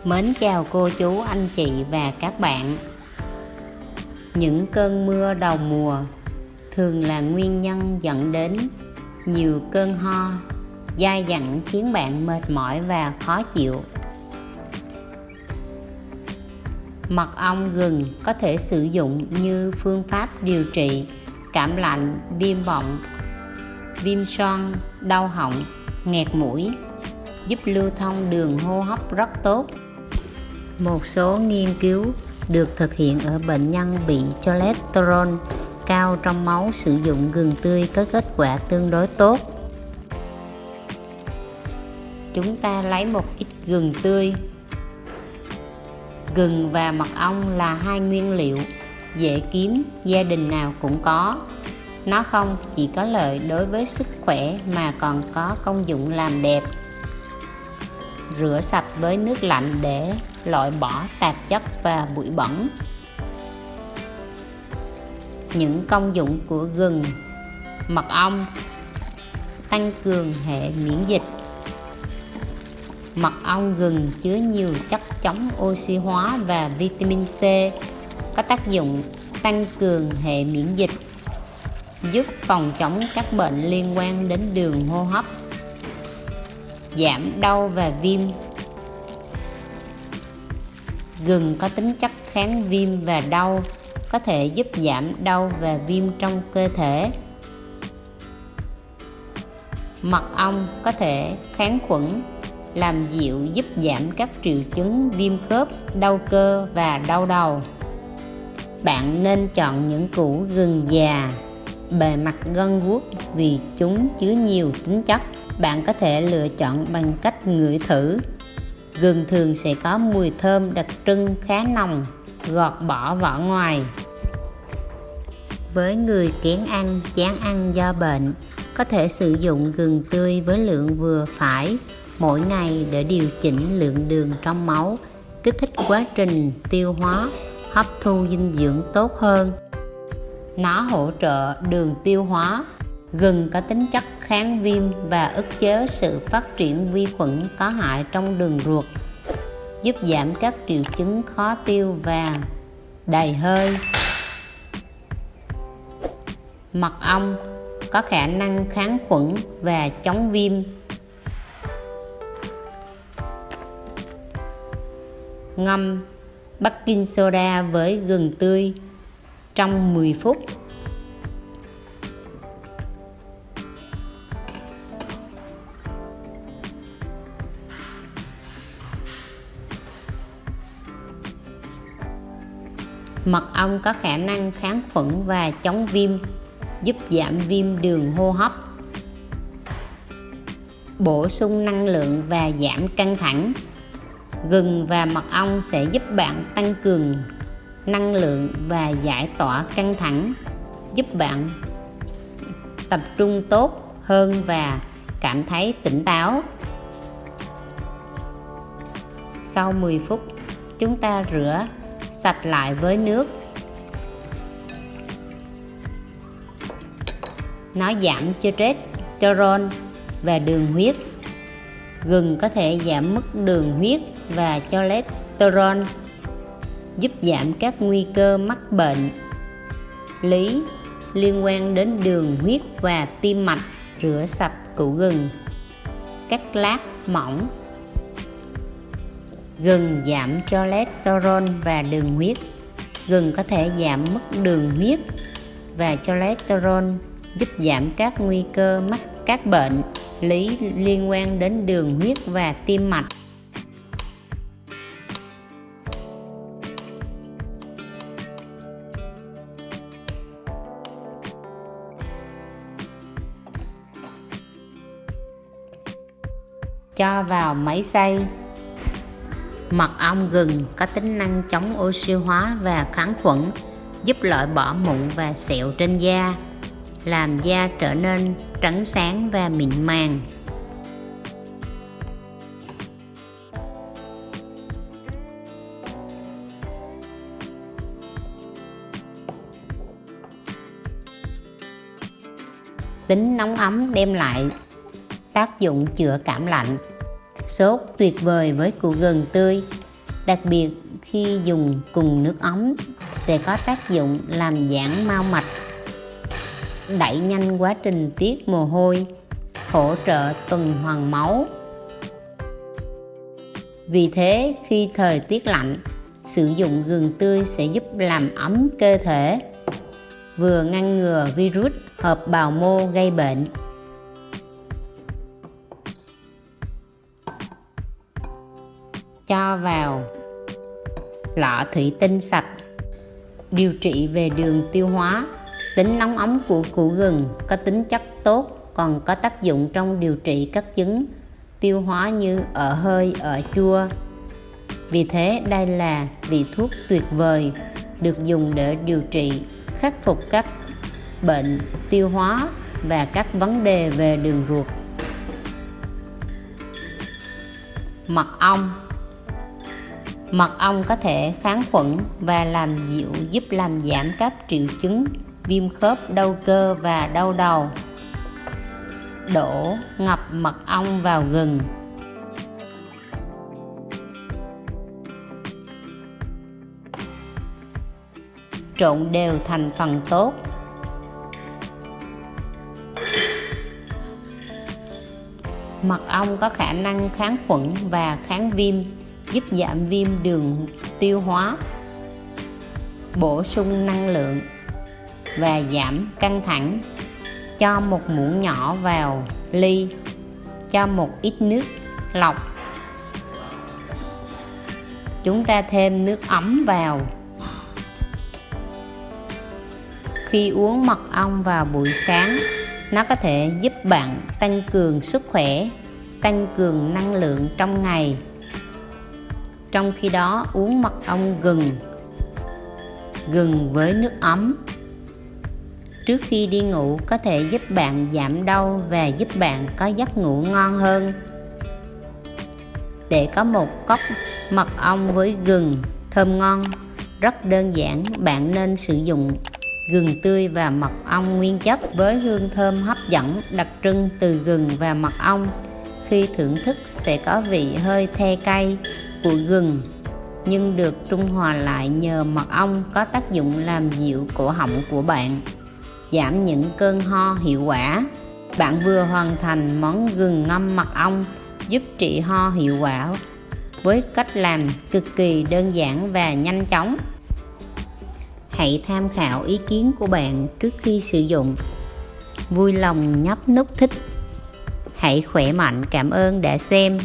Mến chào cô chú, anh chị và các bạn. Những cơn mưa đầu mùa thường là nguyên nhân dẫn đến nhiều cơn ho, dai dẳng khiến bạn mệt mỏi và khó chịu. Mật ong gừng có thể sử dụng như phương pháp điều trị cảm lạnh, viêm họng, viêm xoang, đau họng, nghẹt mũi, giúp lưu thông đường hô hấp rất tốt. Một số nghiên cứu được thực hiện ở bệnh nhân bị cholesterol cao trong máu sử dụng gừng tươi có kết quả tương đối tốt. Chúng ta lấy một ít gừng tươi. Gừng và mật ong là hai nguyên liệu dễ kiếm, gia đình nào cũng có. Nó không chỉ có lợi đối với sức khỏe mà còn có công dụng làm đẹp. Rửa sạch với nước lạnh để loại bỏ tạp chất và bụi bẩn. Những công dụng của gừng, mật ong: tăng cường hệ miễn dịch. Mật ong gừng chứa nhiều chất chống oxy hóa và vitamin C, có tác dụng tăng cường hệ miễn dịch, giúp phòng chống các bệnh liên quan đến đường hô hấp, giảm đau và viêm. Gừng có tính chất kháng viêm và đau, có thể giúp giảm đau và viêm trong cơ thể. Mật ong có thể kháng khuẩn, làm dịu, giúp giảm các triệu chứng viêm khớp, đau cơ và đau đầu. Bạn nên chọn những củ gừng già, bề mặt gân guốc vì chúng chứa nhiều tính chất. Bạn có thể lựa chọn bằng cách ngửi thử. Gừng thường sẽ có mùi thơm đặc trưng khá nồng, gọt bỏ vỏ ngoài. Với người kén ăn, chán ăn do bệnh, có thể sử dụng gừng tươi với lượng vừa phải mỗi ngày để điều chỉnh lượng đường trong máu, kích thích quá trình tiêu hóa, hấp thu dinh dưỡng tốt hơn. Nó hỗ trợ đường tiêu hóa. Gừng có tính chất kháng viêm và ức chế sự phát triển vi khuẩn có hại trong đường ruột, giúp giảm các triệu chứng khó tiêu và đầy hơi. Mật ong có khả năng kháng khuẩn và chống viêm. Ngâm baking soda với gừng tươi trong 10 phút. Mật ong có khả năng kháng khuẩn và chống viêm, giúp giảm viêm đường hô hấp, bổ sung năng lượng và giảm căng thẳng. Gừng và mật ong sẽ giúp bạn tăng cường năng lượng và giải tỏa căng thẳng, giúp bạn tập trung tốt hơn và cảm thấy tỉnh táo. Sau 10 phút, chúng ta rửa sạch lại với nước. Nó giảm cholesterol và đường huyết. Gừng có thể giảm mức đường huyết và cholesterol, giúp giảm các nguy cơ mắc bệnh lý liên quan đến đường huyết và tim mạch. Rửa sạch củ gừng, cắt lát mỏng. Gừng giảm cholesterol và đường huyết. Gừng có thể giảm mức đường huyết và cholesterol, giúp giảm các nguy cơ mắc các bệnh lý liên quan đến đường huyết và tim mạch. Cho vào máy xay. Mật ong gừng có tính năng chống oxy hóa và kháng khuẩn, giúp loại bỏ mụn và sẹo trên da, làm da trở nên trắng sáng và mịn màng. Tính nóng ấm đem lại tác dụng chữa cảm lạnh. Sốt tuyệt vời với củ gừng tươi, đặc biệt khi dùng cùng nước ấm sẽ có tác dụng làm giãn mao mạch, đẩy nhanh quá trình tiết mồ hôi, hỗ trợ tuần hoàn máu. Vì thế, khi thời tiết lạnh, sử dụng gừng tươi sẽ giúp làm ấm cơ thể, vừa ngăn ngừa virus hợp bào mô gây bệnh. Cho vào lọ thủy tinh sạch. Điều trị về đường tiêu hóa. Tính nóng ấm của củ gừng có tính chất tốt, còn có tác dụng trong điều trị các chứng tiêu hóa như ợ hơi, ợ chua. Vì thế đây là vị thuốc tuyệt vời được dùng để điều trị, khắc phục các bệnh tiêu hóa và các vấn đề về đường ruột. Mật ong. Mật ong có thể kháng khuẩn và làm dịu, giúp làm giảm các triệu chứng viêm khớp, đau cơ và đau đầu. Đổ ngập mật ong vào gừng. Trộn đều thành phần tốt. Mật ong có khả năng kháng khuẩn và kháng viêm, giúp giảm viêm đường tiêu hóa, bổ sung năng lượng và giảm căng thẳng. Cho một muỗng nhỏ vào ly, cho một ít nước lọc. Chúng ta thêm nước ấm vào. Khi uống mật ong vào buổi sáng, nó có thể giúp bạn tăng cường sức khỏe, tăng cường năng lượng trong ngày. Trong khi đó, uống mật ong gừng với nước ấm trước khi đi ngủ có thể giúp bạn giảm đau và giúp bạn có giấc ngủ ngon hơn. Để có một cốc mật ong với gừng thơm ngon, rất đơn giản. Bạn nên sử dụng gừng tươi và mật ong nguyên chất với hương thơm hấp dẫn đặc trưng từ gừng và mật ong. Khi thưởng thức sẽ có vị hơi the cay của gừng nhưng được trung hòa lại nhờ mật ong có tác dụng làm dịu cổ họng của bạn, giảm những cơn ho hiệu quả. Bạn vừa hoàn thành món gừng ngâm mật ong giúp trị ho hiệu quả với cách làm cực kỳ đơn giản và nhanh chóng. Hãy tham khảo ý kiến của bạn trước khi sử dụng. Vui lòng nhấp nút thích. Hãy khỏe mạnh. Cảm ơn đã xem.